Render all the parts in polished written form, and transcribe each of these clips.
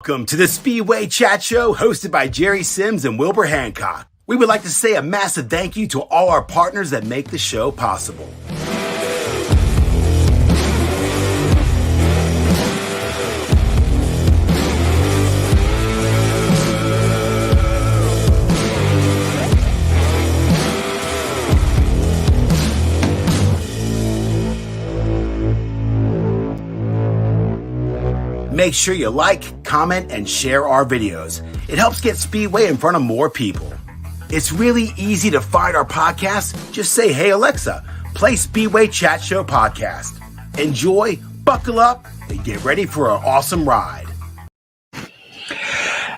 Welcome to the Speedway Chat Show hosted by Jerry Sims and Wilbur Hancock. We would like to say a massive thank you to all our partners that make the show possible. Make sure you like, comment, and share our videos. It helps get Speedway in front of more people. It's really easy to find our podcast. Just say, "Hey Alexa, play Speedway Chat Show podcast." Enjoy, buckle up, and get ready for an awesome ride.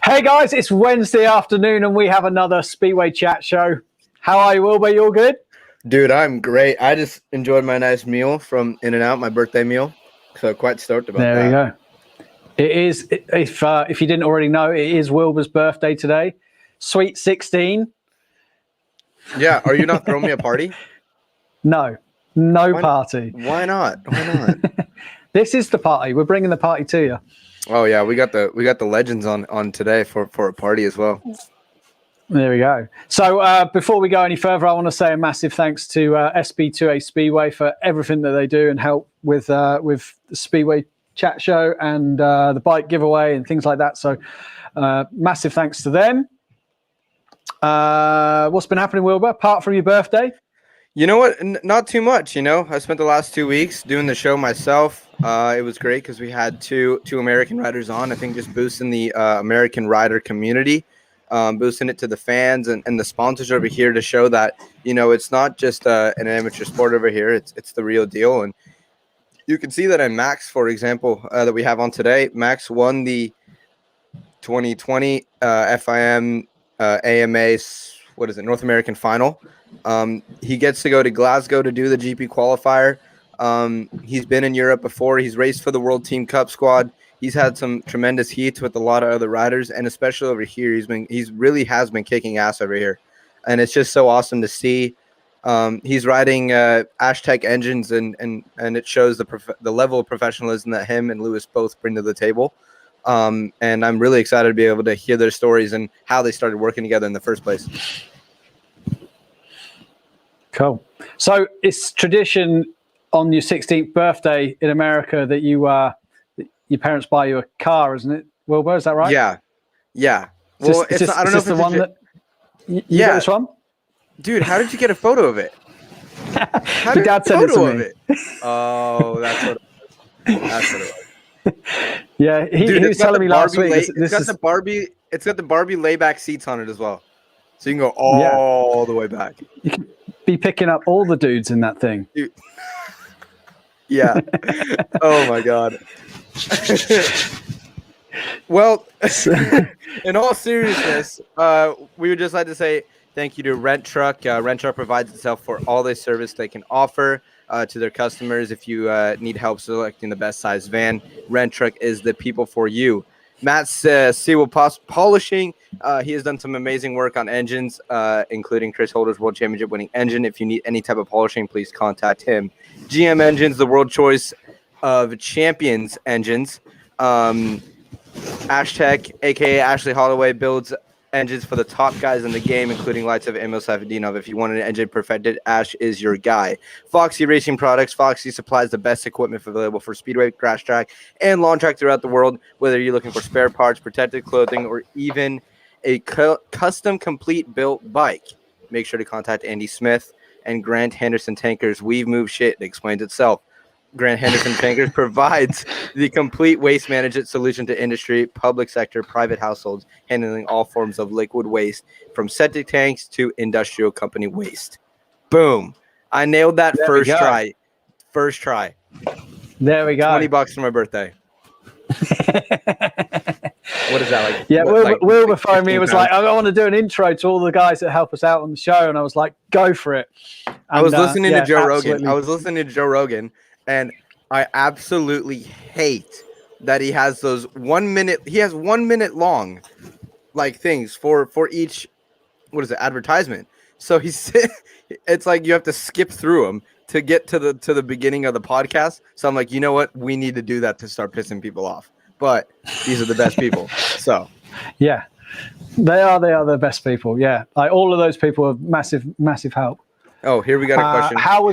Hey guys, it's Wednesday afternoon and we have another Speedway Chat Show. How are you, Wilbur? You all good? Dude, I'm great. I just enjoyed my nice meal from In-N-Out, my birthday meal. So quite stoked about that. There you go. It is, if you didn't already know, it is Wilbur's birthday today. Sweet 16. Yeah, are you not throwing me a party? No party. Why not? Why not? This is the party. We're bringing the party to you. Oh yeah, we got the legends on today for a party as well. There we go. So before we go any further, I want to say a massive thanks to SB2A Speedway for everything that they do and help with the Speedway Chat Show and the bike giveaway and things like that. So massive thanks to them. What's been happening, Wilbur, apart from your birthday? You know what? Not too much. I spent the last 2 weeks doing the show myself. It was great because we had two American riders on. I think just boosting the American rider community, boosting it to the fans and the sponsors over here to show that it's not just an amateur sport over here. It's the real deal. And you can see that in Max, for example, that we have on today. Max won the 2020 FIM AMA, North American Final. He gets to go to Glasgow to do the GP qualifier. He's been in Europe before. He's raced for the World Team Cup squad. He's had some tremendous heats with a lot of other riders, and especially over here, he's really has been kicking ass over here, and it's just so awesome to see. He's riding Ashtec engines, and it shows the level of professionalism that him and Lewis both bring to the table. And I'm really excited to be able to hear their stories and how they started working together in the first place. Cool. So it's tradition on your 16th birthday in America that your parents buy you a car, isn't it, Wilbur? Is that right? Yeah. Well, I don't know if it's the one that you got this one. Dude, how did you get a photo of it? The dad sent it to me. Oh, that's what it was. Yeah, he was telling me last week. It's got the Barbie layback seats on it as well. So you can go all the way back. You can be picking up all the dudes in that thing. Dude. Yeah. Oh my God. Well, in all seriousness, we would just like to say thank you to Rent Truck. Rent Truck provides itself for all the service they can offer to their customers. If you need help selecting the best size van, Rent Truck is the people for you. Matt's Sewell Polishing. He has done some amazing work on engines, including Chris Holder's World Championship winning engine. If you need any type of polishing, please contact him. GM Engines, the world choice of champions engines. Ashtec, a.k.a. Ashley Holloway, builds engines for the top guys in the game, including lights of Emil Safedinov. If you want an engine perfected, Ash is your guy. Foxy Racing Products. Foxy supplies the best equipment available for speedway, grass track, and lawn track throughout the world. Whether you're looking for spare parts, protected clothing, or even a custom complete built bike, make sure to contact Andy Smith and Grant Henderson Tankers. We've moved shit. It explains itself. Grant Henderson Tankers provides the complete waste management solution to industry, public sector, private households, handling all forms of liquid waste from septic tanks to industrial company waste. Boom. I nailed that first try. First try. There we go. $20 for my birthday. What is that like? Yeah, Wilbur phoned me. It was like, I want to do an intro to all the guys that help us out on the show. And I was like, go for it. And, I was listening to Joe absolutely. Rogan. And I absolutely hate that he has those 1 minute. He has 1 minute long, like things for each. What is it? Advertisement. So it's like you have to skip through them to get to the beginning of the podcast. So I'm like, you know what? We need to do that to start pissing people off. but these are the best people. So Yeah, they are the best people. Yeah, like all of those people are massive help. oh, here we got a question. How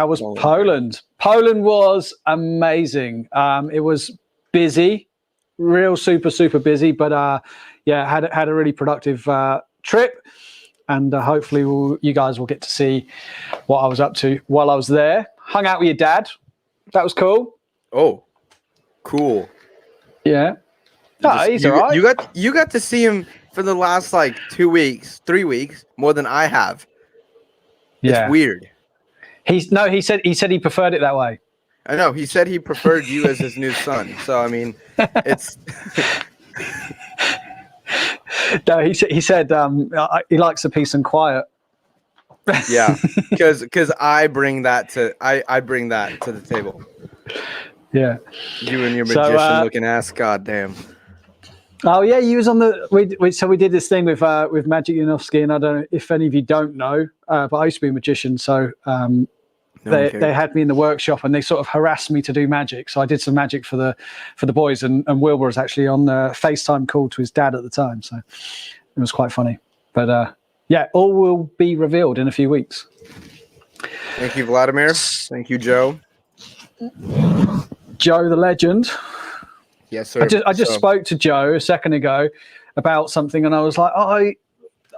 was Poland? Poland was amazing. It was busy, real super busy, but yeah, had a really productive trip, and hopefully you guys will get to see what I was up to while I was there. Hung out with your dad. That was cool. Oh, cool. Yeah. No, he's all right. You got to see him for the last like 2 weeks, 3 weeks, more than I have. Yeah. It's weird. He said he preferred it that way. I know. He said he preferred you as his new son. So I mean, it's No, he said he likes the peace and quiet. yeah, because I bring that to the table. Yeah. You and your magician looking ass, goddamn. Oh yeah, you was on the we did this thing with Magic Yanofsky, and I don't know if any of you don't know, but I used to be a magician, so they had me in the workshop and they sort of harassed me to do magic. So I did some magic for the boys, and Wilbur was actually on the FaceTime call to his dad at the time, so it was quite funny. But yeah, all will be revealed in a few weeks. Thank you, Vladimir. Thank you, Joe. Joe the legend. Yes, sir. I just spoke to Joe a second ago about something, and I was like, oh,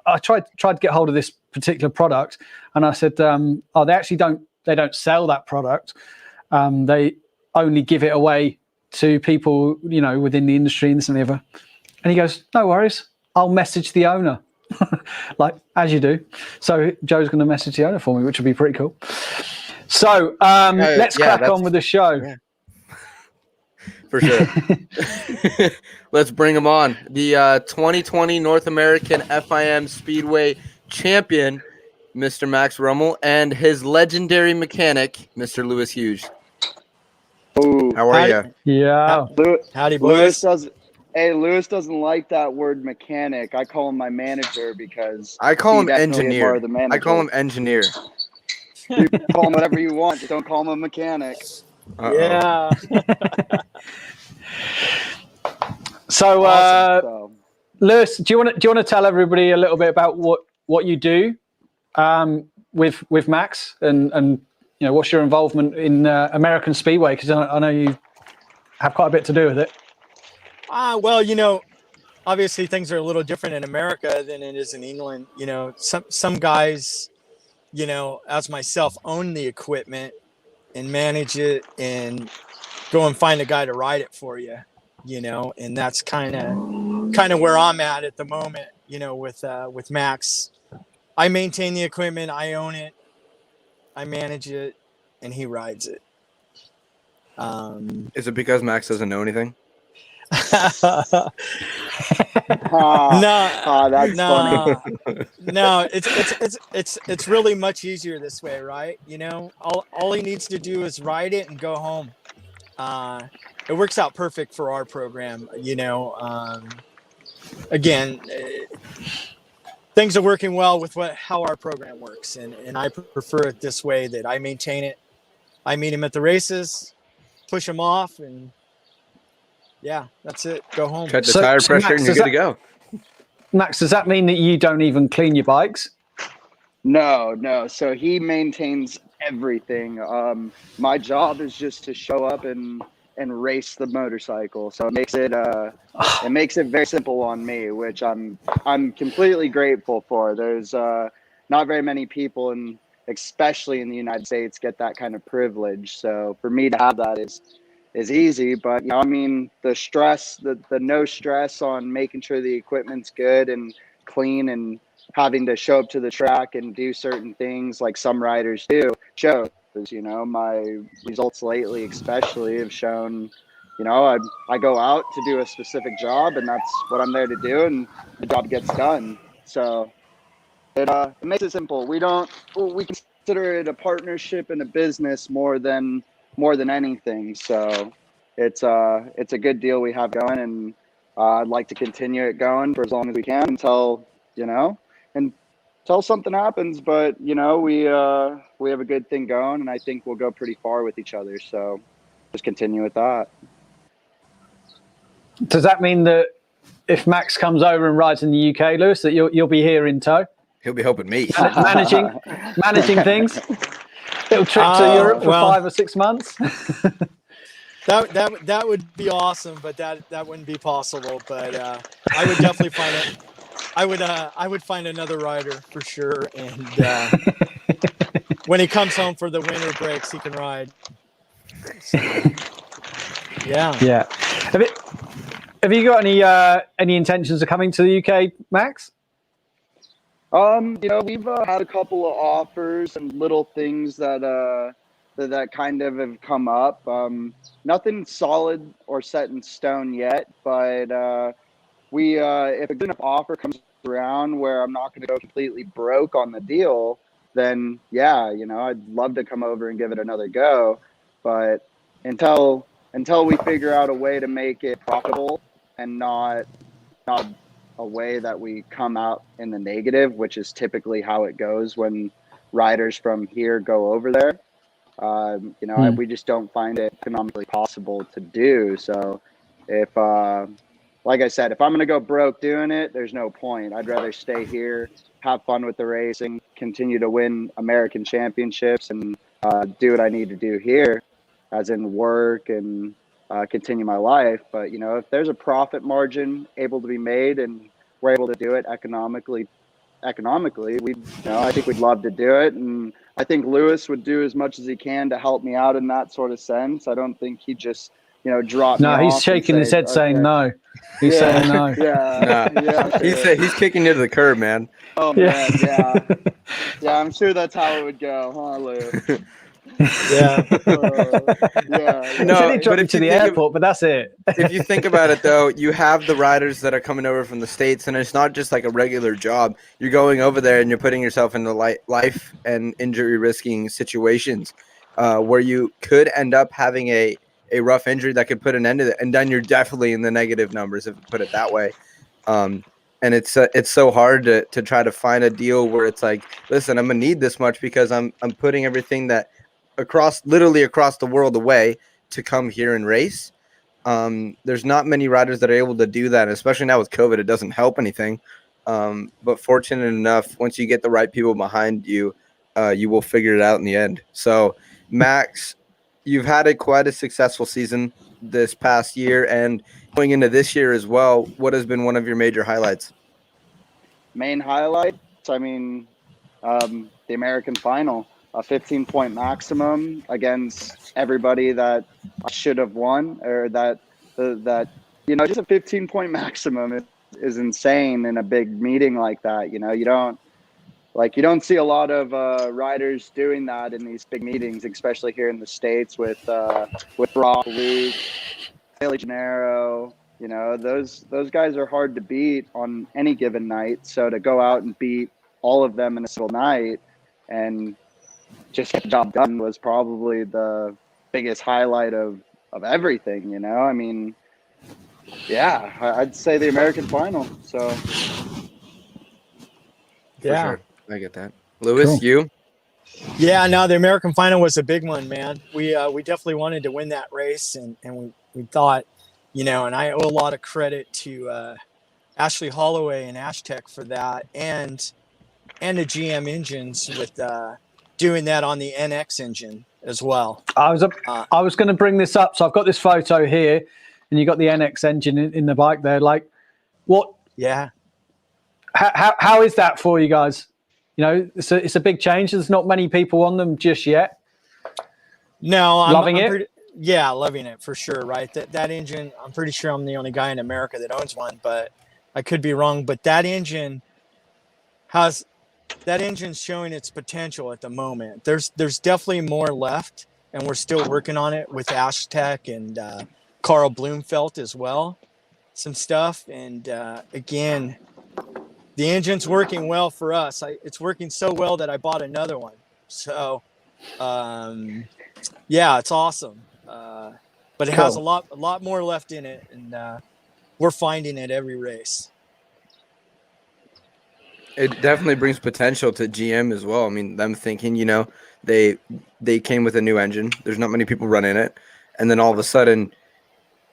I tried to get hold of this particular product, and I said, oh, they actually don't sell that product. They only give it away to people, within the industry and this and the other. And he goes, no worries, I'll message the owner. Like, as you do. So Joe's going to message the owner for me, which would be pretty cool. So let's crack on with the show. Yeah. For sure. Let's bring him on. The 2020 North American FIM Speedway champion, Mr. Max Ruml, and his legendary mechanic, Mr. Lewis Hughes. Ooh, how are you? Yeah. Howdy, boys. Lewis doesn't like that word mechanic. I call him my manager because I call him engineer. I call him engineer. You call him whatever you want. Just don't call him a mechanic. Uh-oh. Yeah. So, Awesome. Lewis, do you want to tell everybody a little bit about what you do with Max and what's your involvement in American Speedway? Because I know you have quite a bit to do with it. Well, obviously things are a little different in America than it is in England. Some guys, as myself, own the equipment and manage it and go and find a guy to ride it for you, and that's kind of where I'm at the moment, with Max. I maintain the equipment, I own it, I manage it, and he rides it. Is it because Max doesn't know anything? That's funny. No, it's really much easier this way, right? All he needs to do is ride it and go home. It works out perfect for our program. Again, things are working well with how our program works, and I prefer it this way, that I maintain it. I meet him at the races, push him off, and yeah, that's it. Go home. Cut the tire pressure, Max, and you're good to go. Max, does that mean that you don't even clean your bikes? No. So he maintains everything. My job is just to show up and race the motorcycle. So it makes it very simple on me, which I'm completely grateful for. There's not very many people, and especially in the United States, get that kind of privilege. So for me to have that is easy. But the stress, the no stress on making sure the equipment's good and clean, and having to show up to the track and do certain things like some riders do shows. My results lately especially have shown, I go out to do a specific job, and that's what I'm there to do, and the job gets done. So it makes it simple. We consider it a partnership and a business more than anything. So it's a good deal we have going, and I'd like to continue it going for as long as we can until something happens. But we have a good thing going, and I think we'll go pretty far with each other. So just continue with that. Does that mean that if Max comes over and rides in the UK, Lewis, that you'll be here in tow? He'll be helping me. Managing things? Little trip to Europe for 5 or 6 months? That would be awesome, but that wouldn't be possible. But I would definitely find it. I would find another rider for sure, and when he comes home for the winter breaks, he can ride. So, yeah. Have you got any intentions of coming to the UK, Max? We've had a couple of offers and little things that kind of have come up. Nothing solid or set in stone yet, but if a good enough offer comes around where I'm not going to go completely broke on the deal, then I'd love to come over and give it another go. But until we figure out a way to make it profitable and not a way that we come out in the negative, which is typically how it goes when riders from here go over there. We just don't find it economically possible to do. So if, like I said, if I'm going to go broke doing it, there's no point. I'd rather stay here, have fun with the racing, continue to win American championships, and do what I need to do here, as in work and continue my life. But, if there's a profit margin able to be made and we're able to do it economically, I think we'd love to do it. And I think Lewis would do as much as he can to help me out in that sort of sense. I don't think he just, drop me off. No, he's shaking his head saying no. He's saying no. He's kicking you to the curb, man. Oh, man, yeah, I'm sure that's how it would go, huh, Lou? Yeah. No, he dropped to the airport, but that's it. If you think about it, though, you have the riders that are coming over from the States, and it's not just like a regular job. You're going over there and you're putting yourself into life and injury risking situations where you could end up having a rough injury that could put an end to it, and then you're definitely in the negative numbers, if you put it that way. And it's so hard to try to find a deal where it's like, listen, I'm gonna need this much because I'm putting everything that literally across the world away to come here and race. There's not many riders that are able to do that, especially now with COVID. It doesn't help anything. But fortunate enough, once you get the right people behind you, you will figure it out in the end. So, Max, you've had quite a successful season this past year, and going into this year as well. What has been one of your major highlights? Main highlights, the American final. A 15-point maximum against everybody that I should have won, or that just a 15-point maximum is insane in a big meeting like that. You don't see a lot of riders doing that in these big meetings, especially here in the States with Brock, Luke, Haley Gennaro. Those guys are hard to beat on any given night. So to go out and beat all of them in a single night and just get the job done was probably the biggest highlight of everything, I'd say the American final. So yeah, sure. I get that. Lewis, cool. You? Yeah, no, the American final was a big one, man. We definitely wanted to win that race, and we thought, and I owe a lot of credit to Ashley Holloway and Ashtec for that, and the GM engines with doing that on the NX engine as well. I was going to bring this up. So I've got this photo here, and you got the NX engine in the bike there. Like, what? Yeah. How is that for you guys? It's a big change. There's not many people on them just yet. No, loving it. Loving it for sure. Right. That engine. I'm pretty sure I'm the only guy in America that owns one, but I could be wrong. But that engine's showing its potential at the moment. There's definitely more left, and we're still working on it with Ashtec and Carl Bloomfelt as well. Some stuff, and again, the engine's working well for us. It's working so well that I bought another one. So, it's awesome. But it has a lot more left in it, and we're finding it every race. It definitely brings potential to GM as well. I mean, them thinking, they came with a new engine. There's not many people running it, and then all of a sudden,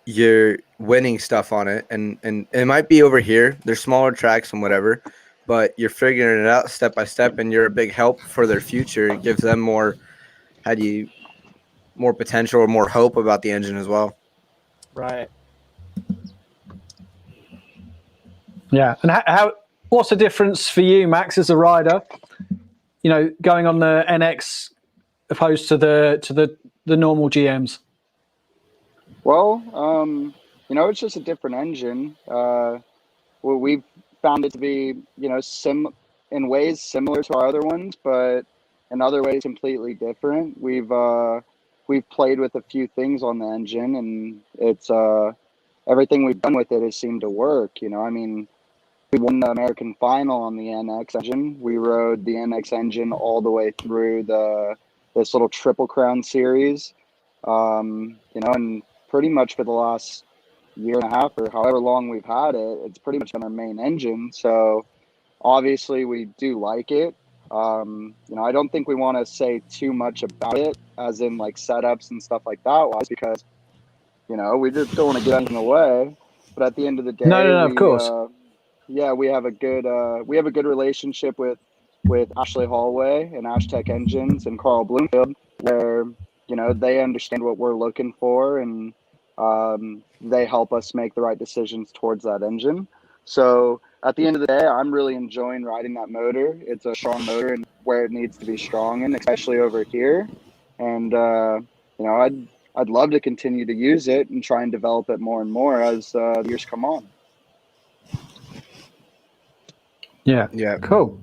you're winning stuff on it, and it might be over here. There's smaller tracks and whatever, but you're figuring it out step by step, and you're a big help for their future. It gives them more more potential or more hope about the engine as well. Right. Yeah. And what's the difference for you, Max, as a rider? You know, going on the NX opposed to the normal GMs. Well, you know, it's just a different engine. We've found it to be, you know, in ways similar to our other ones, but in other ways completely different. We've played with a few things on the engine, and it's everything we've done with it has seemed to work. You know, I mean, we won the American final on the NX engine. We rode the NX engine all the way through this little Triple Crown series. You know, and pretty much for the last year and a half or however long we've had it, it's pretty much been our main engine. So obviously we do like it. You know, I don't think we want to say too much about it, as in like setups and stuff like that wise, because, you know, we just don't want to give anything away. But at the end of the day, No, of course. Yeah, we have a good relationship with Ashley Hallway and Ashtec Engines and Carl Bloomfield, where, you know, they understand what we're looking for, and they help us make the right decisions towards that engine. So at the end of the day, I'm really enjoying riding that motor. It's a strong motor and where it needs to be strong, and especially over here. And you know, I'd love to continue to use it and try and develop it more and more as the years come on. Yeah. Cool.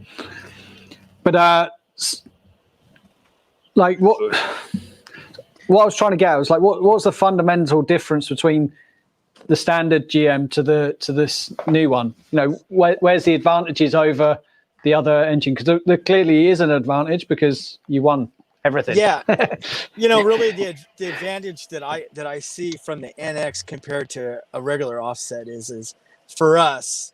But like what I was trying to get at was like what's the fundamental difference between the standard GM to this new one? You know, where's the advantages over the other engine? Because there clearly is an advantage because you won everything. Yeah. You know, really the advantage that I see from the NX compared to a regular offset is for us,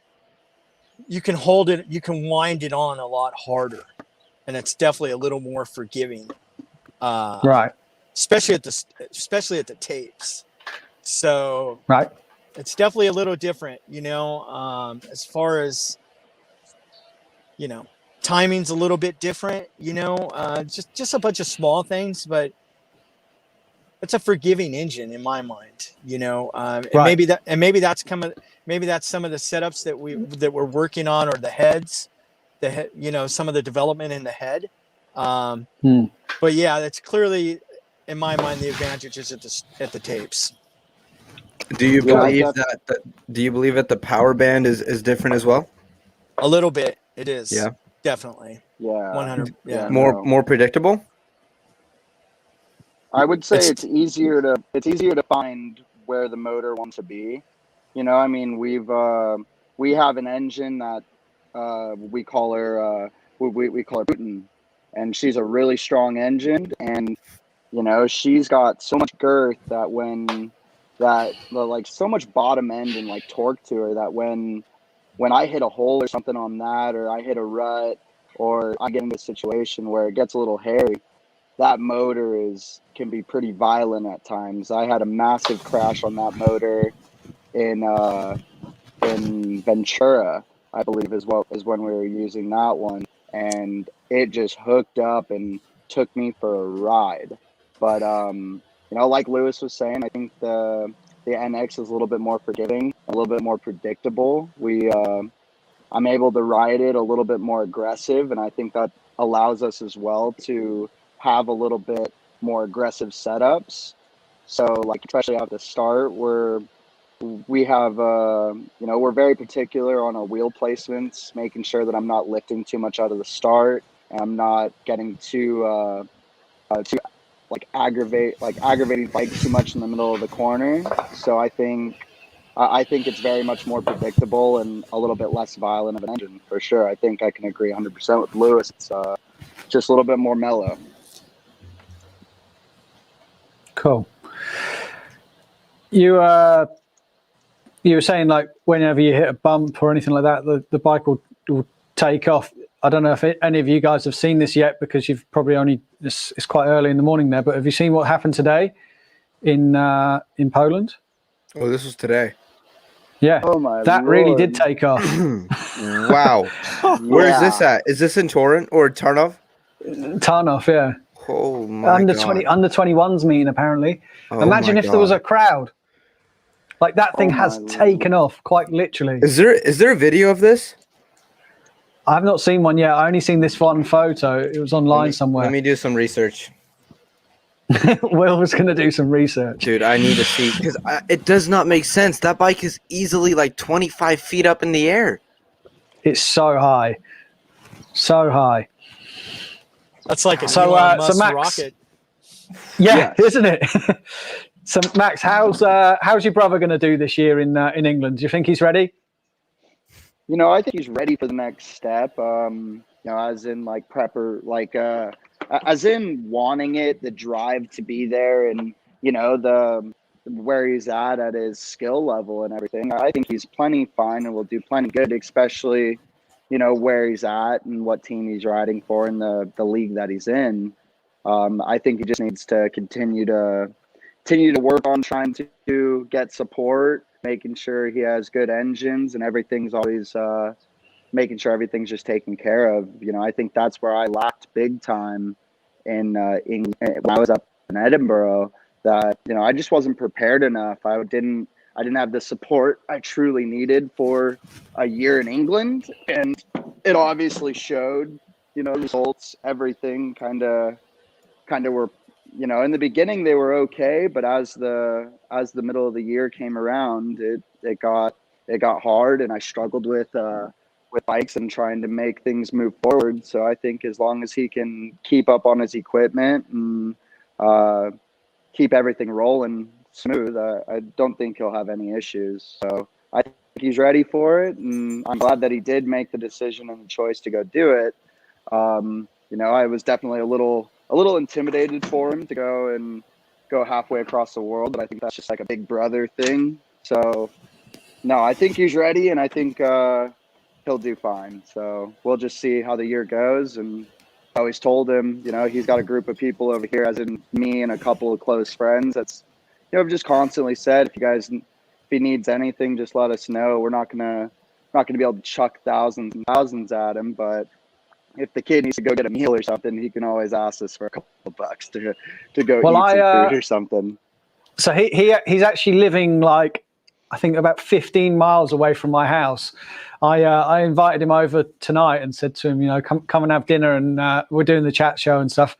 you can hold it, you can wind it on a lot harder, and it's definitely a little more forgiving. Right. Especially at the tapes. So right. It's definitely a little different, you know, as far as, you know, timing's a little bit different, you know, just a bunch of small things, but it's a forgiving engine in my mind, you know, and maybe that's some of the setups that we're working on, or the heads, you know, some of the development in the head. But yeah, that's clearly, in my mind, the advantage is at the tapes. Do you believe that the power band is different as well? A little bit, it is. Yeah, definitely. Yeah, 100. Yeah, more predictable. I would say it's easier to find where the motor wants to be. You know, I mean, we have an engine that we call her Putin, and she's a really strong engine, and you know, she's got so much girth like so much bottom end and like torque to her that when I hit a hole or something on that, or I hit a rut, or I get into a situation where it gets a little hairy, that motor can be pretty violent at times. I had a massive crash on that motor in Ventura, I believe is when we were using that one, and it just hooked up and took me for a ride. But you know, like Lewis was saying, I think the NX is a little bit more forgiving, a little bit more predictable. I'm able to ride it a little bit more aggressive, and I think that allows us as well to have a little bit more aggressive setups. So, like, especially at the start, we have you know, we're very particular on our wheel placements, making sure that I'm not lifting too much out of the start, and I'm not getting too aggravating bike too much in the middle of the corner. So I think it's very much more predictable and a little bit less violent of an engine, for sure. I think I can agree 100% with Lewis. It's just a little bit more mellow. Cool. You were saying, like, whenever you hit a bump or anything like that, the bike will take off. I don't know if any of you guys have seen this yet, because you've probably it's quite early in the morning there, but have you seen what happened today in Poland? Oh, this was today. Yeah, Oh my that really did Lord. take off. Wow. Where is this at? Is this in Torrent or Tarnov? Tarnoff, yeah. Oh my god. Under 21s meeting apparently. Oh Imagine my if there was god. a crowd. Like that thing Oh has my taken off quite literally. Is there a video of this? I've not seen one yet. I only seen this one photo. It was online somewhere. Let me do some research. Will was going to do some research. Dude, I need to see because it does not make sense. That bike is easily like 25 feet up in the air. It's so high. So high. That's like a So, Elon so Musk Max- rocket. Yeah, isn't it? So Max, how's your brother going to do this year in England? Do you think he's ready? You know, I think he's ready for the next step. You know, as in like prepper, like as in wanting it, the drive to be there, and you know the where he's at his skill level and everything. I think he's plenty fine and will do plenty good, especially you know where he's at and what team he's riding for in the league that he's in. I think he just needs to continue to work on trying to get support, making sure he has good engines and everything's always making sure everything's just taken care of. You know, I think that's where I lacked big time in when I was up in Edinburgh. That you know, I just wasn't prepared enough. I didn't have the support I truly needed for a year in England, and it obviously showed. You know, results, everything kind of were, you know, in the beginning they were okay, but as the middle of the year came around, it got hard, and I struggled with bikes and trying to make things move forward. So I think as long as he can keep up on his equipment and keep everything rolling smooth, I don't think he'll have any issues. So I think he's ready for it, and I'm glad that he did make the decision and the choice to go do it. You know, I was definitely a little intimidated for him to go halfway across the world, but I think that's just like a big brother thing. So no, I think he's ready, and I think he'll do fine. So we'll just see how the year goes. And I always told him, you know, he's got a group of people over here, as in me and a couple of close friends. That's, you know, I've just constantly said, if he needs anything, just let us know. We're not gonna be able to chuck thousands and thousands at him, but if the kid needs to go get a meal or something, he can always ask us for a couple of bucks to go eat some food or something. So he's actually living like, I think about 15 miles away from my house. I invited him over tonight and said to him, you know, come and have dinner, and we're doing the chat show and stuff.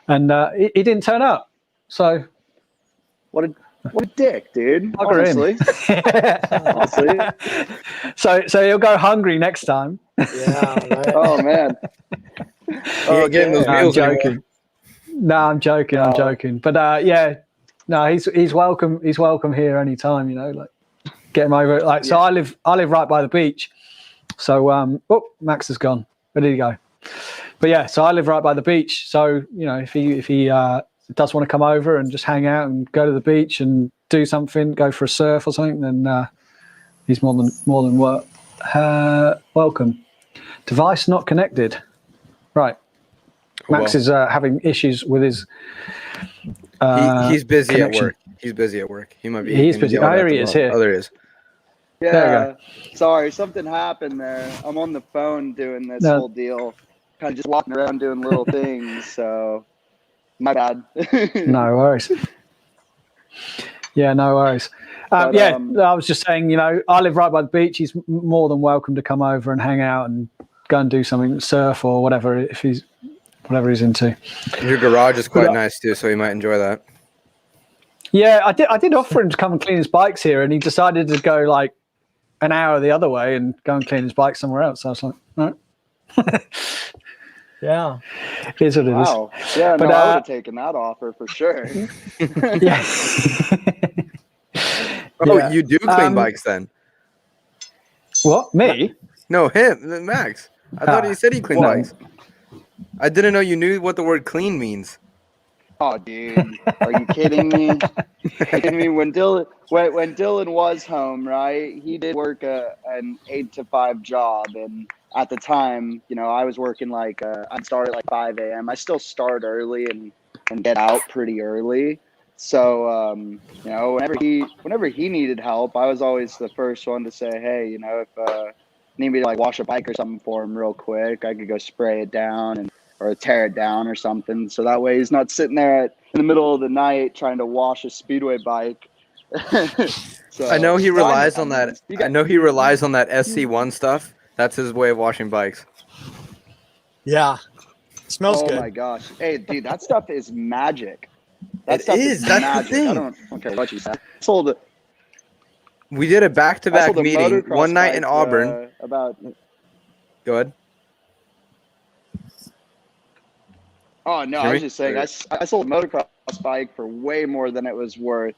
And he didn't turn up. So what a dick, dude. Honestly. Honestly. So he'll go hungry next time. Yeah. Right. Oh man. Oh, getting those meals I'm anymore. joking. No, I'm joking. I'm joking. But yeah, no, he's welcome. He's welcome here anytime. You know, like get him over. Like, so I live right by the beach. So Max is gone. Where did he go? But yeah, so I live right by the beach. So you know, if he does want to come over and just hang out and go to the beach and do something, go for a surf or something, then he's more than welcome. Device not connected. Right. Max is having issues with his. He's busy connection. at work. He's busy at work. He might be. He's busy. Oh, here he is. Here. Oh, there he is. Yeah. There Sorry, something happened there. I'm on the phone doing this whole deal, kind of just walking around doing little things. So, my bad. No worries. Yeah, no worries. I was just saying, you know, I live right by the beach. He's more than welcome to come over and hang out and go and do something, surf or whatever, whatever he's into. Your garage is quite nice too, so he might enjoy that. Yeah, I did offer him to come and clean his bikes here, and he decided to go like an hour the other way and go and clean his bike somewhere else. So I was like, all right. Yeah. It is what it is. Wow. Yeah, But, no, I would have taken that offer for sure. Yeah. Oh, Yeah. you do clean bikes then? What? Me? No, him, Max. I thought he said he cleaned Well, bikes. I didn't know you knew what the word clean means. Oh, dude, are you kidding me? When Dylan was home, right? He did work an 8 to 5 job, and at the time, you know, I was working like I'd start at like 5 a.m. I still start early and get out pretty early. So, whenever he needed help, I was always the first one to say, hey, if need me to like wash a bike or something for him real quick, I could go spray it down or tear it down or something. So that way he's not sitting there in the middle of the night trying to wash a Speedway bike. So I know he relies on I that. mean, I know he relies on that SC1 stuff. That's his way of washing bikes. Yeah. Smells oh good. my gosh. Hey, dude, that stuff is magic. That It stuff is. That's magic. the thing. I don't care what you say. We did a I back-to-back sold a meeting motocross one night in bike, Auburn. About Go ahead. Oh no, I Jimmy? was just saying I sold a motocross bike for way more than it was worth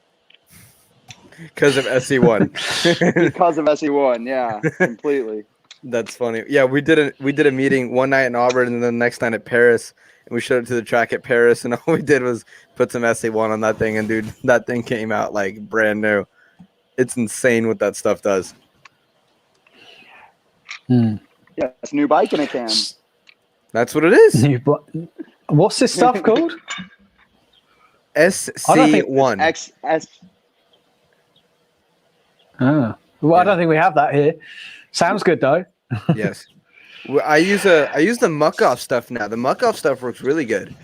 Because of SC1. because of SE1. Yeah, completely. That's funny. Yeah, we did a meeting one night in Auburn and then the next night at Paris. And we showed it to the track at Paris, and all we did was put some SC1 on that thing, and dude, that thing came out like brand new. It's insane what that stuff does. Yeah, it's a new bike in a can. That's what it is. What's this stuff called? SC1. XS. Well, I don't think we have that here. Sounds good though. Yes. I use the muck off stuff now. The muck off stuff works really good.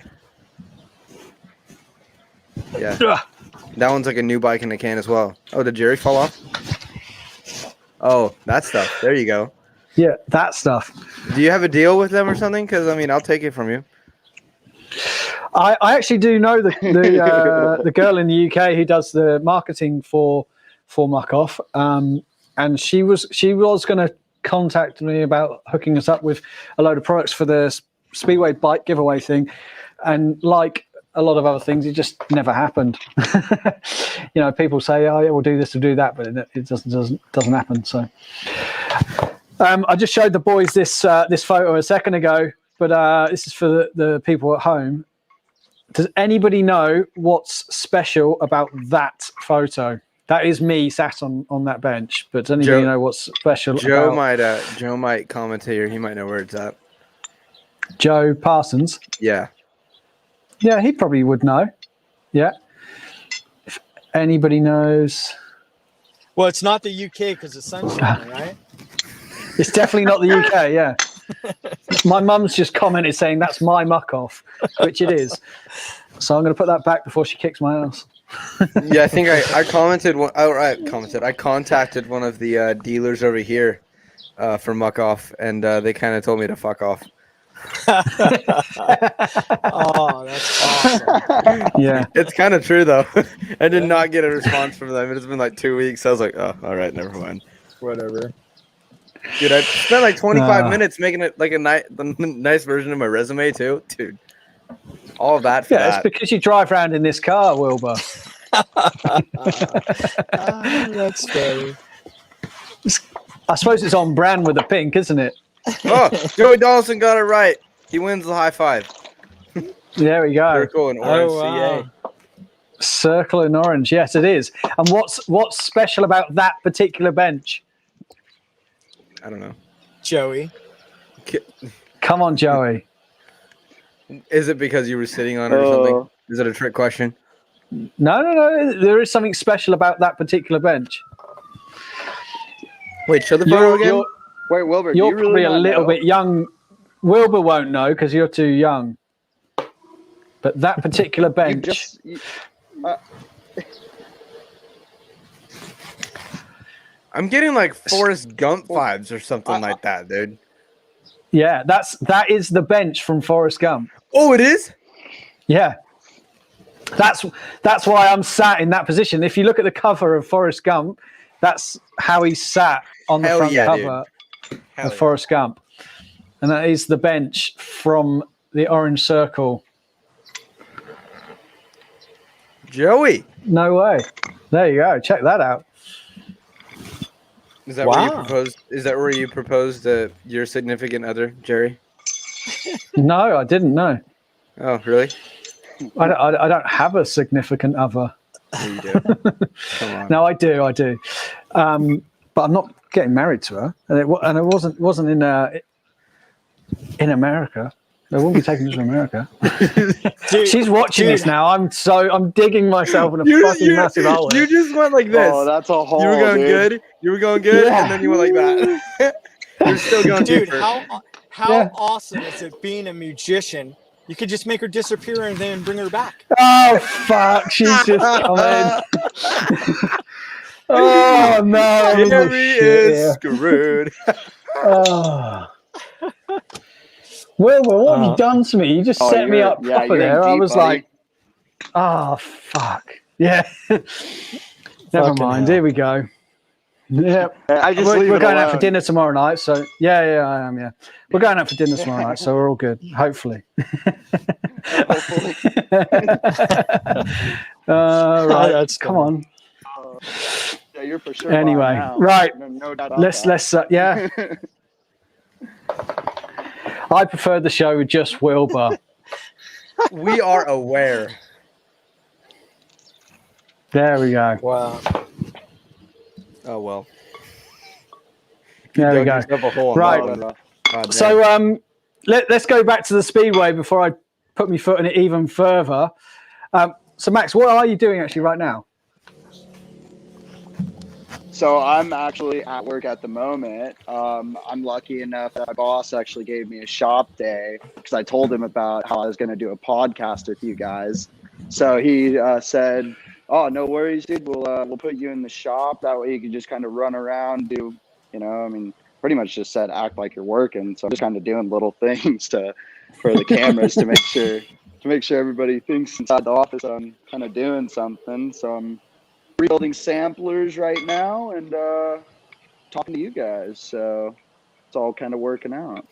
Yeah. That one's like a new bike in a can as well. Oh, did Jerry fall off? Oh, that stuff. There you go. Yeah, that stuff. Do you have a deal with them or something? Because I mean, I'll take it from you. I actually do know the girl in the UK who does the marketing for Muck Off, and she was going to contact me about hooking us up with a load of products for the Speedway bike giveaway thing, and like a lot of other things, it just never happened. People say, "Oh, yeah, we'll do this, we'll do that," but it doesn't happen. So, I just showed the boys this photo a second ago, but this is for the people at home. Does anybody know what's special about that photo? That is me sat on that bench. But does anybody know what's special? Joe might comment here. He might know where it's at. Joe Parsons. Yeah. Yeah, he probably would know. Yeah. If anybody knows. Well, it's not the UK because the sun's shining, right? It's definitely not the UK, yeah. My mum's just commented saying that's my muck off, which it is. So I'm going to put that back before she kicks my ass. Yeah, I think I commented. I contacted one of the dealers over here for muck off, and they kind of told me to fuck off. Oh, that's awesome. Yeah, it's kind of true though. I did not get a response from them. It's been like 2 weeks. I was like, oh, all right, never mind. Whatever. Dude, I spent like 25 minutes making it like the nice version of my resume too, dude. All of that for that. It's because you drive around in this car, Wilbur. That's funny. I suppose it's on brand with the pink, isn't it? Oh, Joey Donaldson got it right. He wins the high five. There we go. Circle and orange wow. CA. Circle in orange, yes, it is. And what's special about that particular bench? I don't know. Joey. Come on, Joey. Is it because you were sitting on it or something? Is it a trick question? No. There is something special about that particular bench. Wait, show the photo again. Wait, Wilbur, You're do you really probably a not little know? bit young. Wilbur won't know because you're too young. But that particular bench. I'm getting like Forrest Gump vibes or something like that, dude. Yeah, that is the bench from Forrest Gump. Oh, it is? Yeah. That's why I'm sat in that position. If you look at the cover of Forrest Gump, that's how he sat on the front cover of Forrest Gump. And that is the bench from the orange circle. Joey. No way. There you go. Check that out. Is that where you proposed? Is that where you proposed to your significant other, Jerry? No, I didn't know. Oh, really? I don't have a significant other. Yeah, you do. Come on. No, I do. But I'm not getting married to her, and it wasn't in America. They won't be taking us to America. Dude, She's watching this now. I'm digging myself in a fucking massive hole. You just went like this. Oh, that's a hole. You were going dude. good. You were going good, Yeah. and then you went like that. You're still going dude, deeper. how awesome is it being a musician? You could just make her disappear and then bring her back. Oh fuck! She's just coming. Oh no! Jerry is screwed. Oh. Well, what have you done to me? You just set me up proper you're in there. I deep, was buddy. like, oh fuck. Yeah. Never Fucking mind. hell. Here we go. Yeah. I just leave We're it going out for alone. dinner tomorrow night. So yeah, I am. Yeah, we're going out for dinner tomorrow night. So we're all good. Hopefully. Hopefully. Right. That's Come funny. on. Yeah, you're for sure. Anyway, buying now. right. No doubt about Let's that. yeah. I prefer the show with just Wilbur. We are aware. There we go. Wow. Oh well. There we Dug go. yourself a hole on Right. that one. God damn. So let's go back to the Speedway before I put my foot in it even further. So Max, what are you doing actually right now? So I'm actually at work at the moment. I'm lucky enough that my boss actually gave me a shop day because I told him about how I was going to do a podcast with you guys. So he said, "Oh, no worries, dude. We'll put you in the shop. That way you can just kind of run around, do, pretty much just said act like you're working." So I'm just kind of doing little things for the cameras to make sure everybody thinks inside the office I'm kind of doing something. So I'm rebuilding samplers right now and talking to you guys. So it's all kind of working out.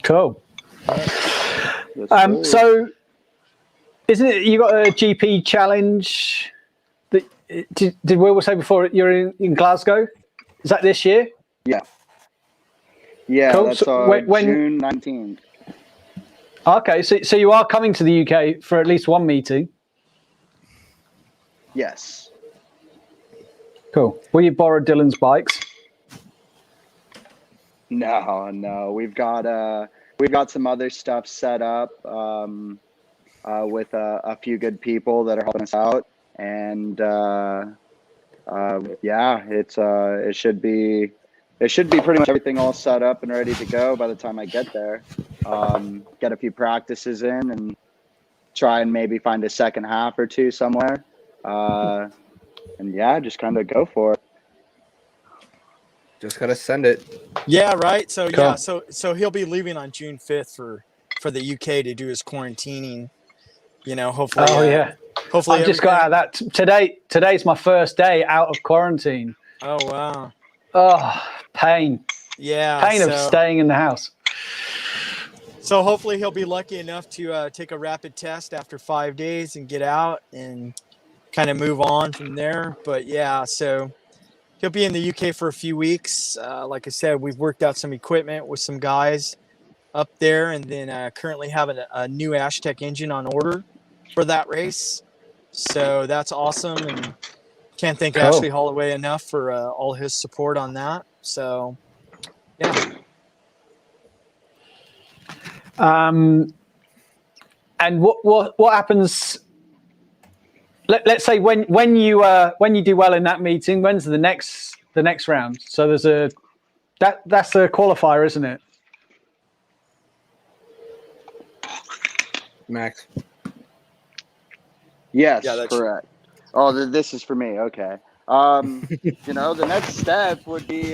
Cool. Yes, sir. So isn't it you got a GP challenge that did Will say before you're in Glasgow? Is that this year? Yeah, Cool. that's So when June 19th. Okay, so you are coming to the UK for at least one meeting. Yes. Cool. Will you borrow Dylan's bikes? No. We've got some other stuff set up with a few good people that are helping us out, and it should be pretty much everything all set up and ready to go by the time I get there. Get a few practices in and try and maybe find a second half or two somewhere. And yeah, just kind of go for it. Just gotta send it. Yeah, right. So Cool. yeah, so he'll be leaving on June 5th for the UK to do his quarantining. Hopefully. Oh yeah. Hopefully. I've just got out of that today. Today's my first day out of quarantine. Oh wow. Oh, pain. Yeah. Pain of staying in the house. So hopefully he'll be lucky enough to take a rapid test after 5 days and get out and kind of move on from there. But yeah, so he'll be in the UK for a few weeks. Like I said, we've worked out some equipment with some guys up there, and then currently have a new Ashtec engine on order for that race. So that's awesome, and can't thank Cool. Ashley Holloway enough for all his support on that. So yeah. And what happens? Let's say when you do well in that meeting, when's the next round? So there's that's a qualifier, isn't it? Max. Yes, Yeah, that's correct. Oh, this is for me. Okay. The next step would be,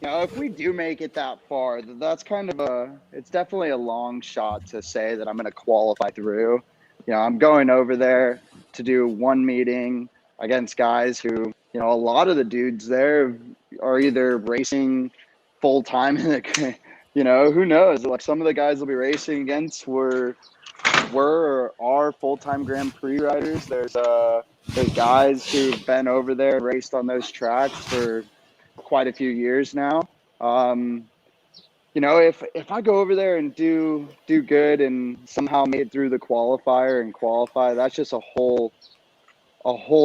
if we do make it that far, that's kind of it's definitely a long shot to say that I'm going to qualify through. I'm going over there to do one meeting against guys who, a lot of the dudes there are either racing full time in the, who knows? Like some of the guys will be racing against were or are full-time Grand Prix riders. There's guys who've been over there, raced on those tracks for quite a few years now. If I go over there and do good and somehow make it through the qualifier and qualify, that's just a whole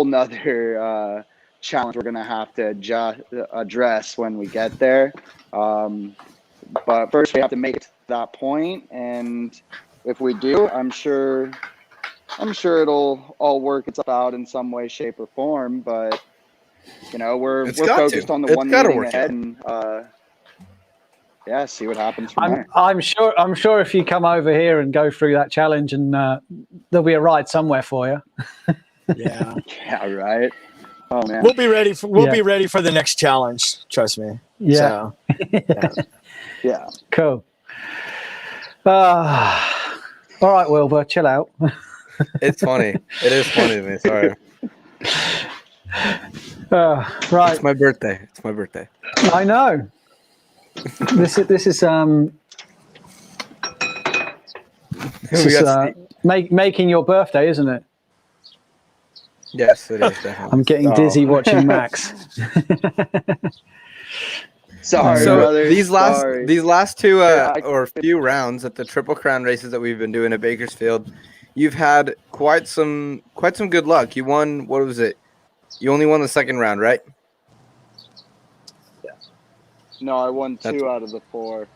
nother challenge we're gonna have to address when we get there. but first we have to make it to that point, and if we do, I'm sure it'll all work itself out in some way, shape, or form. But we're It's got focused to. on the It's one got to meeting work ahead, out. and see what happens from there. I'm sure if you come over here and go through that challenge, and there'll be a ride somewhere for you. Yeah. Yeah, right. Oh man. We'll be ready for the next challenge. Trust me. Yeah. So, yeah. Yeah. Cool. All right, Wilbur, chill out. It's funny. It is funny to me. Sorry. Right. It's my birthday. It's my birthday. I know. This is making your birthday, isn't it? Yes, it is definitely. I'm getting dizzy watching Max. Sorry, So brother. these last two or few rounds at the Triple Crown races that we've been doing at Bakersfield, you've had quite some good luck. You won. What was it? You only won the second round, right? No, I won 2 out of the 4.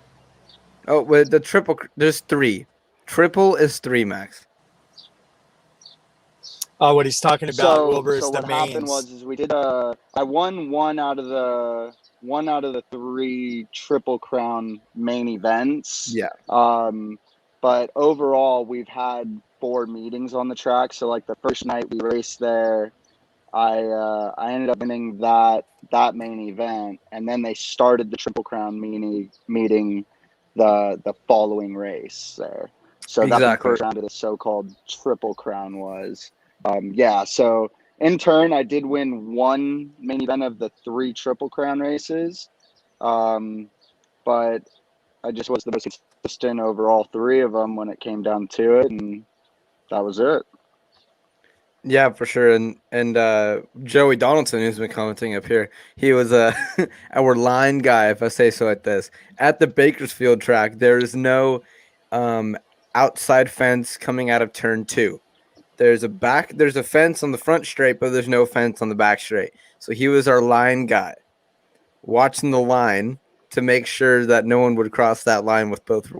Oh, with the triple, there's 3. Triple is 3, Max. Oh, what he's talking about, Wilbur, is so the what happened mains. was we did I won 1 out of the 3 Triple Crown main events. Yeah. But overall we've had 4 meetings on the track. So like the first night we raced there, I ended up winning that main event, and then they started the Triple Crown meeting the following race there. So that's the first round of the so-called Triple Crown was. So in turn, I did win 1 main event of the 3 Triple Crown races, but I just was the most consistent over all 3 of them when it came down to it, and that was it. Yeah, for sure. And Joey Donaldson, who's been commenting up here, he was our line guy, if I say so like this. At the Bakersfield track, there is no outside fence coming out of turn 2. There's a fence on the front straight, but there's no fence on the back straight. So he was our line guy, watching the line to make sure that no one would cross that line with both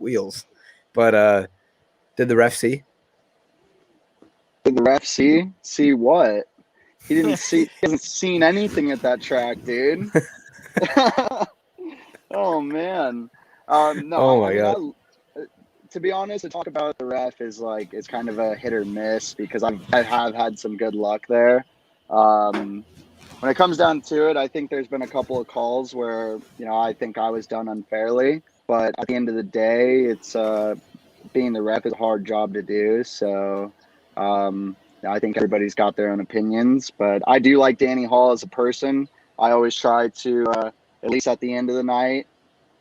wheels. But did the ref see? Did the ref see? See what? He didn't see. He hasn't seen anything at that track, dude. Oh man. No. Oh my God. To be honest, to talk about the ref is it's kind of a hit or miss because I have had some good luck there. When it comes down to it, I think there's been a couple of calls where I think I was done unfairly, but at the end of the day, it's being the ref is a hard job to do. So I think everybody's got their own opinions, but I do like Danny Hall as a person. I always try to at least at the end of the night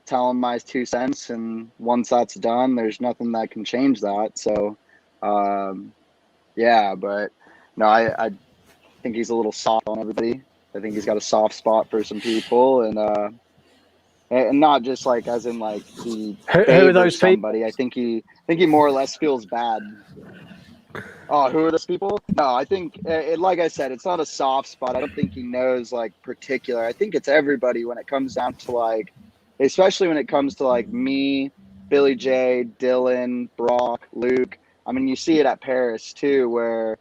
tell him my 2 cents, and once that's done, there's nothing that can change that. So but no, I think he's a little soft on everybody. I think he's got a soft spot for some people, and not just as in he who are those somebody. I think he more or less feels bad. Oh, who are those people? No, I think like I said, it's not a soft spot. I don't think he knows particular. I think it's everybody when it comes down to especially when it comes to me, Billy J, Dylan, Brock, Luke. I mean, you see it at Paris too, where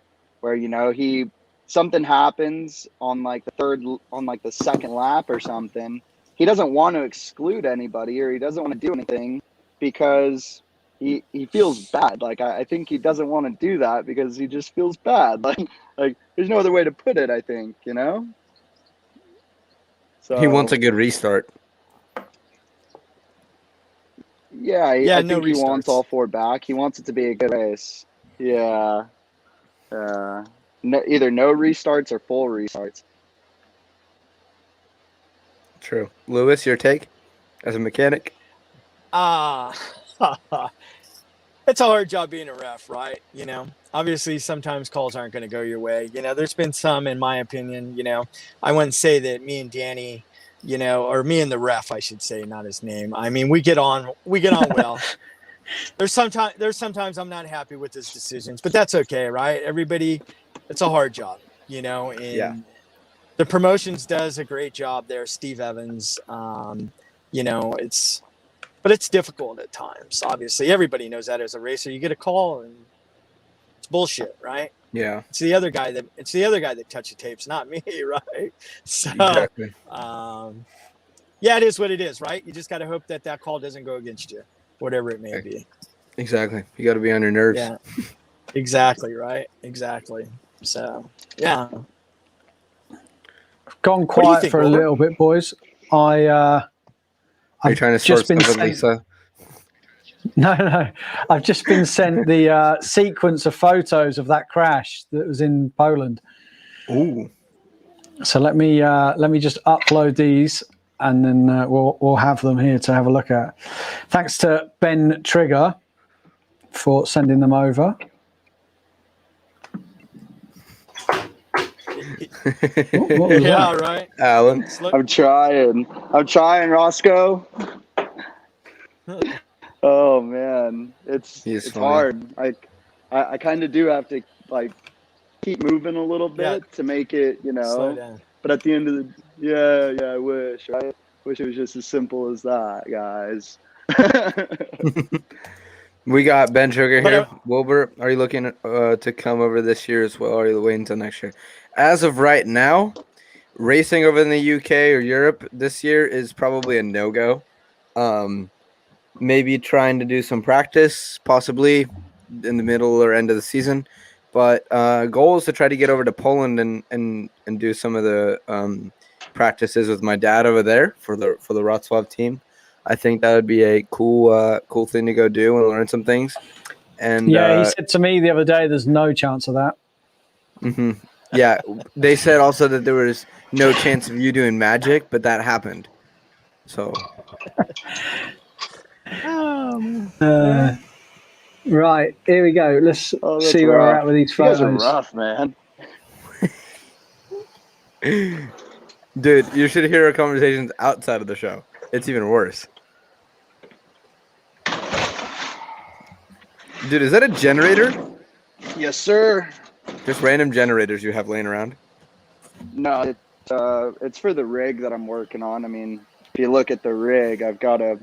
something happens on the second lap or something. He doesn't want to exclude anybody, or he doesn't want to do anything because he feels bad. I think he doesn't want to do that because he just feels bad. There's no other way to put it, I think, So He wants a good restart. Yeah, I think he wants all 4 back. He wants it to be a good race. Yeah. Either no restarts or full restarts. True. Lewis, your take as a mechanic? It's a hard job being a ref, right? Obviously sometimes calls aren't going to go your way. There's been some, in my opinion, I wouldn't say that me and Danny, or me and the ref, I should say, not his name. I mean, we get on well. There's sometimes I'm not happy with his decisions, but that's okay, right? Everybody, it's a hard job, and the promotions does a great job there. Steve Evans, but it's difficult at times. Obviously, everybody knows that as a racer. You get a call and it's bullshit, right? Yeah, It's the other guy that touched the tapes, not me, right? So, exactly. yeah, it is what it is, right? You just got to hope that call doesn't go against you, whatever it may be. Exactly. You got to be on your nerves. Yeah, exactly, right? Exactly. So, yeah. Gone do you quiet think, for a Wilbur? little bit, boys. Are you I've trying to sort just been stuff with sent. Lisa? No. I've just been sent the sequence of photos of that crash that was in Poland. Ooh. So let me just upload these, and then we'll have them here to have a look at. Thanks to Ben Trigger for sending them over. What was Yeah, that? right. Alan. I'm trying, Roscoe. Oh man, it's He's funny. hard. I kind of do have to like keep moving a little Yeah. bit to make it, Slow down. But at the end of the yeah, I wish, right? Wish it was just as simple as that, guys. We got Ben Sugar But, here. Wilbur, are you looking to come over this year as well, or are you waiting until next year? As of right now, racing over in the UK or Europe this year is probably a no-go. Maybe trying to do some practice, possibly in the middle or end of the season. But goal is to try to get over to Poland and do some of the practices with my dad over there for the Wrocław team. I think that would be a cool thing to go do and learn some things. And Yeah, he said to me the other day, "There's no chance of that." Mm-hmm. Yeah, they said also that there was no chance of you doing magic, but that happened. So Right, here we go. Let's Oh, that's see where we're rough. at with these You guys are photos. rough, man. dude, you should hear our conversations outside of the show. It's even worse. Dude, is that a generator? Yes, sir. Just random generators you have laying around? No, it's for the rig that I'm working on. I mean, if you look at the rig, I've got a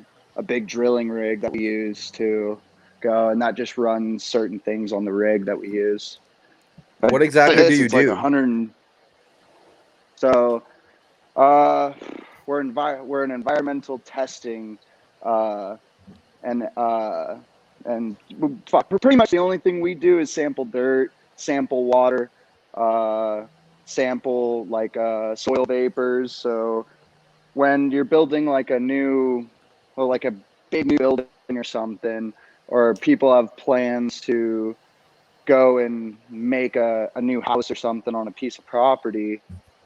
big drilling rig that we use to go, and that just runs certain things on the rig that we use. But What exactly do you it's like do? 100. So, we're an environmental testing, and pretty much the only thing we do is sample dirt, sample water, sample like soil vapors. So when you're building like a big new building or something, or people have plans to go and make a new house or something on a piece of property,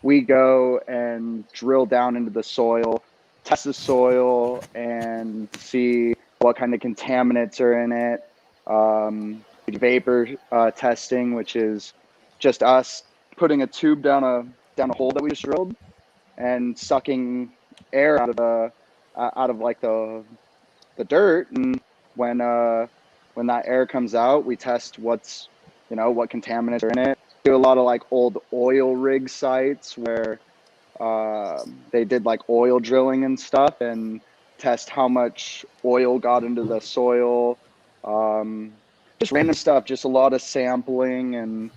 we go and drill down into the soil, test the soil, and see what kind of contaminants are in it. Vapor testing, which is just us putting a tube down a hole that we just drilled and sucking air out of like the dirt, and when that air comes out, we test what contaminants are in it. Do a lot of like old oil rig sites where they did like oil drilling and stuff, and test how much oil got into the soil. Just random stuff, just a lot of sampling and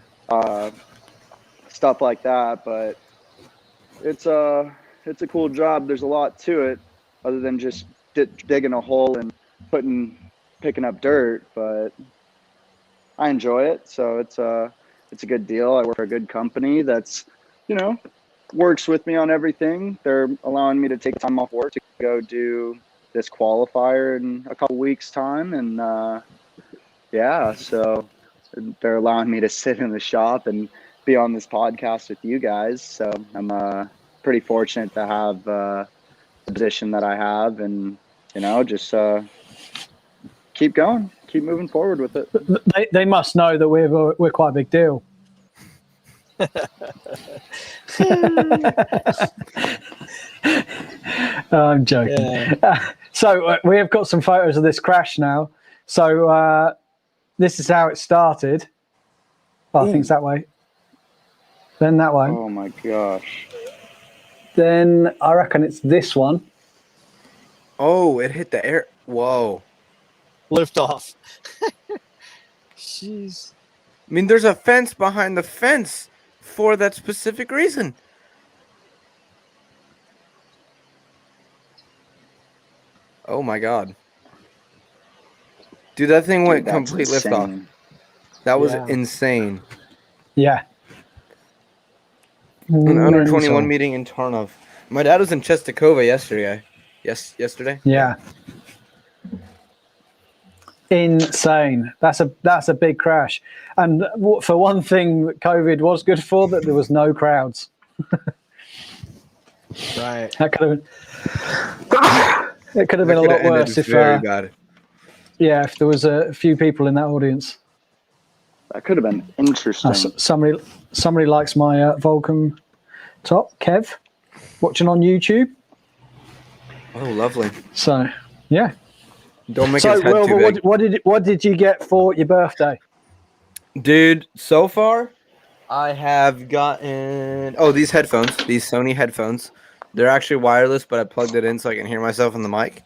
stuff like that. But it's a cool job. There's a lot to it other than just digging a hole and picking up dirt, but I enjoy it. So it's a good deal. I work for a good company that's, works with me on everything. They're allowing me to take time off work to go do this qualifier in a couple weeks time. And yeah, so they're allowing me to sit in the shop and be on this podcast with you guys. So I'm pretty fortunate to have the position that I have, and just keep going, keep moving forward with it. They must know that we're quite a big deal. I'm joking. Yeah. So we have got some photos of this crash now. So this is how it started. I think it's that way. Then that way. Oh my gosh. Then I reckon it's this one. Oh, it hit the air. Whoa. Lift off. Jeez. I mean, there's a fence behind the fence for that specific reason. Oh my God. Dude, that thing went Dude, that's complete lift off. insane. That was Yeah. insane. Yeah. An under 21 Mental. meeting in Tarnov. My dad was in Czestochowa yesterday. Yesterday? Yeah. Insane. That's a big crash. And for one thing that COVID was good for, that there was no crowds. Right. That could have it could have been a lot worse if very bad. yeah, if there was a few people in that audience. That could have been interesting. Somebody likes my Vulcan top, Kev, watching on YouTube. Oh, lovely. So yeah. Don't make So his head too Wilbur, big. what did you get for your birthday? Dude, so far, I have gotten these headphones, these Sony headphones. They're actually wireless, but I plugged it in so I can hear myself on the mic.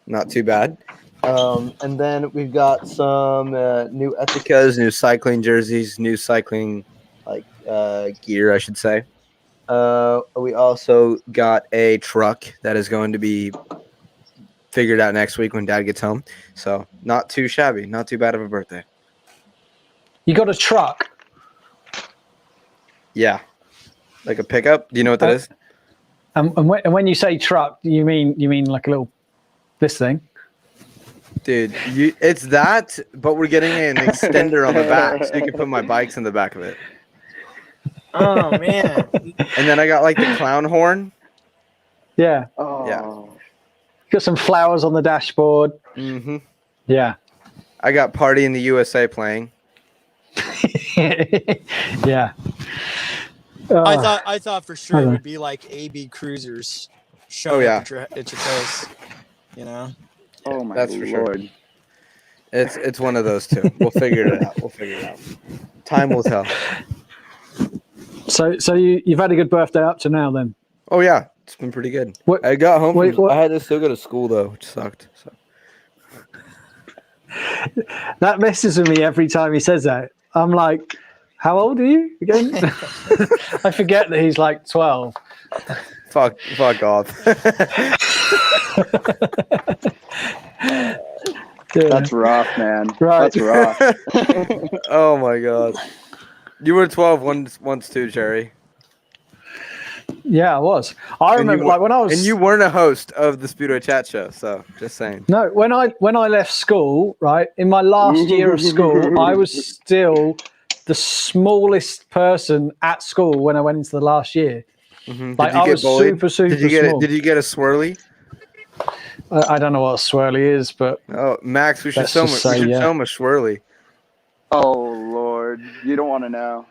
Not too bad. And then we've got some new Ethicas, new cycling jerseys, new cycling gear, I should say. We also got a truck that is going to be figured out next week when Dad gets home. So not too shabby, not too bad of a birthday. You got a truck. Yeah, like a pickup. Do you know what that is? And when you say truck, you mean like a little this thing? Dude, it's that, but we're getting an extender on the back, so you can put my bikes in the back of it. Oh man. And then I got like the clown horn. Yeah. Oh. Yeah. Got some flowers on the dashboard. Mm-hmm. Yeah. I got Party in the USA playing. Yeah. I thought for sure it would be like AB Cruisers showing up at your place. You know. Oh my That's for sure. Lord. It's one of those two. We'll figure it out. Time will tell. So you've had a good birthday up to now then? Oh yeah, it's been pretty good. What- I got home. wait, what- I had to still go to school though, which sucked. So. That messes with me every time he says that. I'm like, how old are you again? I forget that he's like 12. Fuck off. Yeah. That's rough, man. Right. That's rough. Oh my God. You were 12 once too, Jerry. Yeah, I was. I remember like when I was. And you weren't a host of the Speedway Chat Show, so just saying. No, when I left school, right, in my last year of school, I was still the smallest person at school when I went into the last year. Mm-hmm. Like I was super small. Did you get a swirly? I don't know what a swirly is, but Oh, Max, we should Let's show him. just We say, should yeah. show him a swirly. Oh Lord, you don't want to know.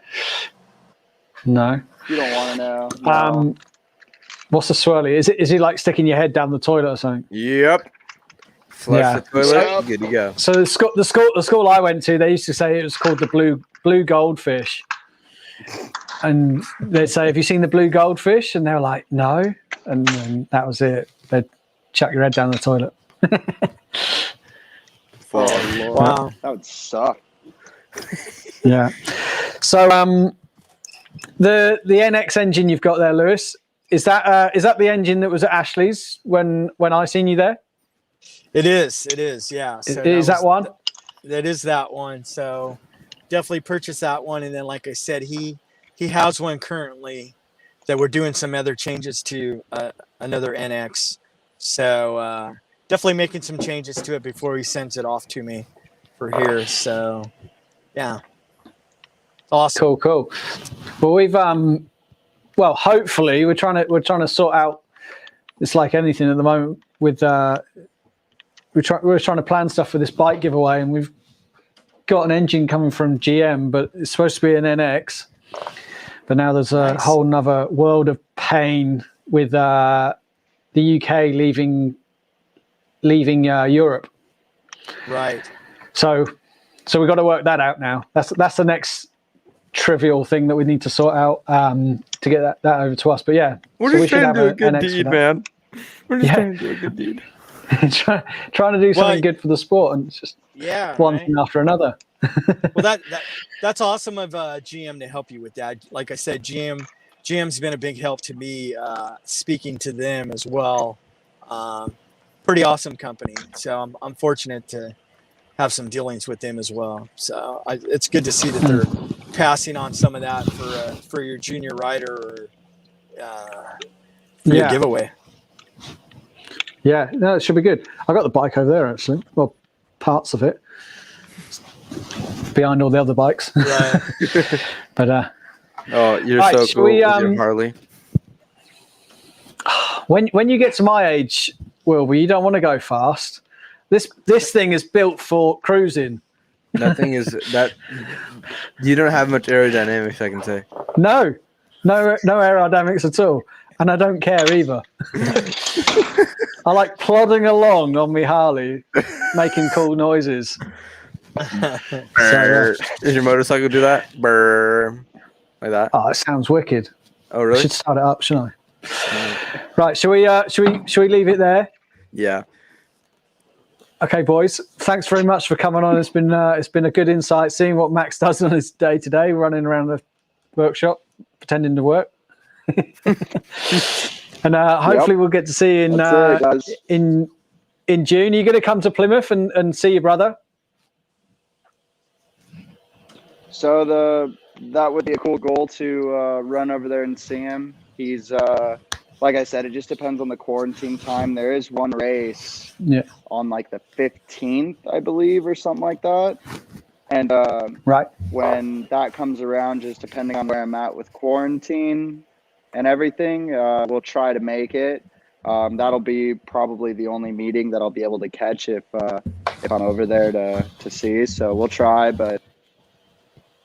no. You don't want to know. No. What's a swirly? Is he like sticking your head down the toilet or something? Yep. Flush Yeah. the toilet. Yep. Good to go. So the school I went to, they used to say it was called the blue goldfish, and they'd say, "Have you seen the blue goldfish?" And they were like, "No," and then that was it. They'd chuck your head down the toilet. Oh Lord, Wow. that would suck. Yeah. So the NX engine you've got there, Lewis, is that the engine that was at Ashley's when I seen you there? It is. Yeah. So Is that one? That is that one. So definitely purchase that one. And then, like I said, he has one currently that we're doing some other changes to another NX. So definitely making some changes to it before he sends it off to me for here. So yeah, awesome. Cool. Well, we've hopefully we're trying to sort out. It's like anything at the moment with we're trying to plan stuff for this bike giveaway, and we've got an engine coming from GM, but it's supposed to be an NX. But now there's a whole nother world of pain with the UK leaving Europe. Right. So we've got to work that out now. That's the next trivial thing that we need to sort out to get that over to us. But yeah, We're so just we should trying have to do a an good NX for deed, that. man. We're just Yeah. trying to do a good deed. trying to do something good for the sport, and it's just one thing after another. Well, that's awesome of GM to help you with that. Like I said, GM's been a big help to me, speaking to them as well. Pretty awesome company. So I'm fortunate to have some dealings with them as well. So it's good to see that they're passing on some of that for your junior rider or for your giveaway. Yeah, no, it should be good. I got the bike over there actually. Well, parts of it behind all the other bikes. Right. But oh, you're right, so cool with your we, Harley. When you get to my age, Wilbur, you don't want to go fast. This thing is built for cruising. Nothing is that. You don't have much aerodynamics, I can say. No aerodynamics at all, and I don't care either. I like plodding along on my Harley, making cool noises. Does your motorcycle do that? Brr, like that? Oh, it sounds wicked. Oh, really? I should start it up, shouldn't I? Right, shall we leave it there? Yeah. Okay, boys. Thanks very much for coming on. It's been a good insight seeing what Max does on his day to day, running around the workshop, pretending to work. And hopefully we'll get to see you in June. Are you going to come to Plymouth and see your brother? So that would be a cool goal to run over there and see him. He's like I said, it just depends on the quarantine time. There is one race on like the 15th, I believe, or something like that. And right when that comes around, just depending on where I'm at with quarantine and everything, we'll try to make it. That'll be probably the only meeting that I'll be able to catch if I'm over there to see. So we'll try, but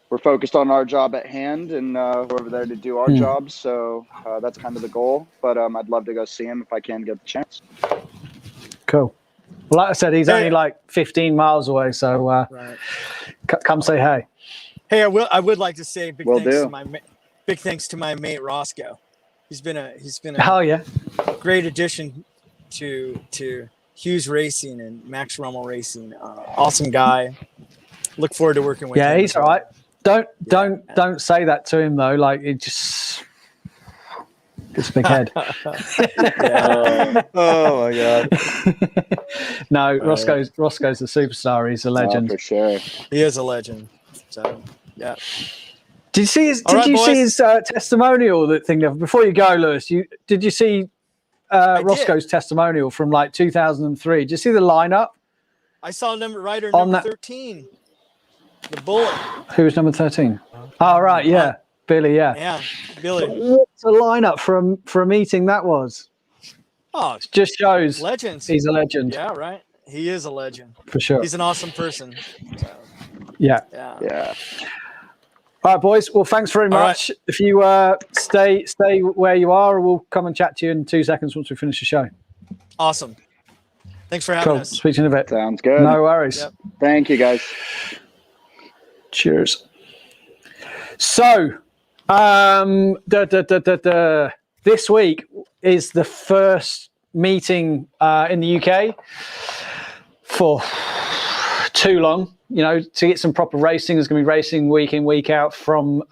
we're focused on our job at hand, and we're over there to do our jobs. So that's kind of the goal. But I'd love to go see him if I can get the chance. Cool. Well, like I said, he's only like 15 miles away, so come say hey. Hey, I would like to say big thanks to my mate Roscoe. He's been a great addition to Hughes Racing and Max Ruml Racing. Awesome guy. Look forward to working with him. Yeah, he's all right. Don't say that to him though. Like it just gets a big head. Oh my god. No, Roscoe's the superstar. He's a legend. Oh, for sure. He is a legend. So yeah. Did you see his? See his testimonial? That thing. Before you go, Lewis, did you see Roscoe's testimonial from like 2003? Did you see the lineup? I saw rider number 13. The Bullet. Who was number 13? Oh, right, yeah. Billy, yeah. Yeah, Billy. What a lineup for a meeting that was. Oh, it just shows legends. He's a legend. Yeah, right. He is a legend. For sure. He's an awesome person. So, yeah. All right, boys. Well, thanks very much. Right. If you stay where you are, we'll come and chat to you in 2 seconds once we finish the show. Awesome. Thanks for having us. Speak to you in a bit. Sounds good. No worries. Yep. Thank you, guys. Cheers. So, this week is the first meeting in the UK for too long. You know, to get some proper racing, there's going to be racing week in, week out from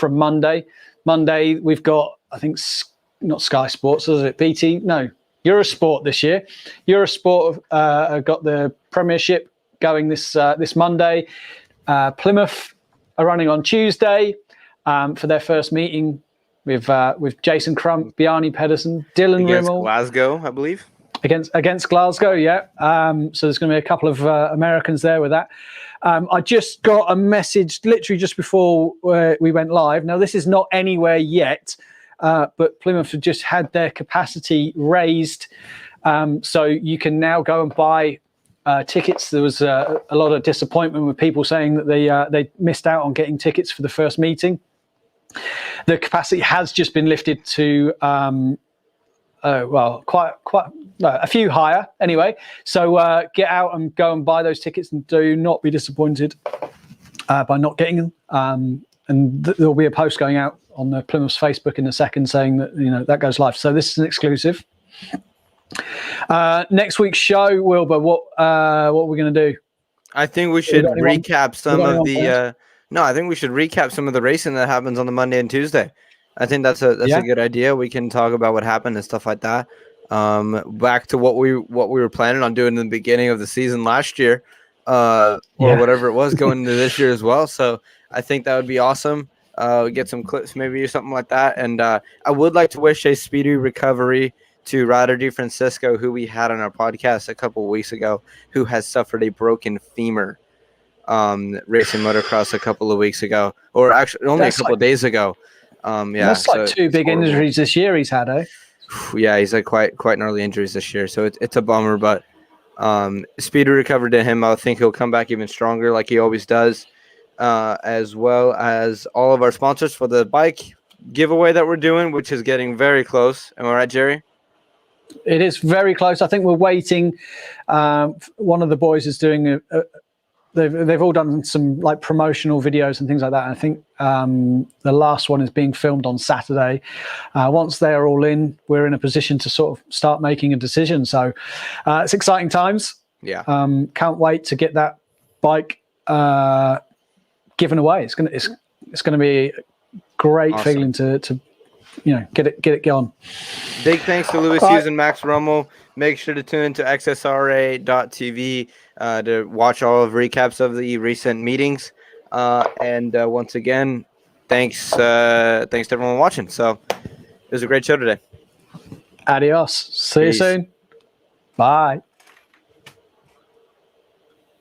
Monday. Monday, we've got, I think, not Sky Sports, is it? BT? No, Eurosport this year. Eurosport got the Premiership going this Monday. Plymouth are running on Tuesday for their first meeting with Jason Crump, Bjarne Pedersen, Dylan Ruml. Glasgow, I believe. Against Glasgow, yeah. So there's going to be a couple of Americans there with that. I just got a message literally just before we went live. Now, this is not anywhere yet, but Plymouth have just had their capacity raised. So you can now go and buy tickets. There was a lot of disappointment with people saying that they missed out on getting tickets for the first meeting. The capacity has just been lifted to quite a few higher anyway. So get out and go and buy those tickets, and do not be disappointed by not getting them. And there'll be a post going out on the Plymouth's Facebook in a second saying that that goes live. So this is an exclusive. Next week's show, Wilbur, what are we going to do? I think we should recap some of the. plans? No, I think we should recap some of the racing that happens on the Monday and Tuesday. I think that's a good idea. We can talk about what happened and stuff like that. Back to what we were planning on doing in the beginning of the season last year, or whatever it was going into this year as well. So I think that would be awesome. Get some clips maybe or something like that. And I would like to wish a speedy recovery to Ryder DeFrancisco, who we had on our podcast a couple of weeks ago, who has suffered a broken femur racing motocross a couple of weeks ago, or actually only a couple of days ago. That's like two big injuries this year he's had, eh? Yeah, he's had quite gnarly injuries this year, so it's a bummer. But speedy recovery to him. I think he'll come back even stronger, like he always does. As well as all of our sponsors for the bike giveaway that we're doing, which is getting very close. Am I right, Jerry? It is very close. I think we're waiting. One of the boys is doing they've all done some like promotional videos and things like that. And I think the last one is being filmed on Saturday. Once they're all in, we're in a position to sort of start making a decision. So it's exciting times. Yeah. Can't wait to get that bike given away. It's gonna be a great feeling to get it going. Big thanks to Lewis Hughes and Max Ruml. Make sure to tune into xsra.tv to watch all of recaps of the recent meetings. And once again, thanks to everyone watching. So it was a great show today. Adios. See you soon. Bye.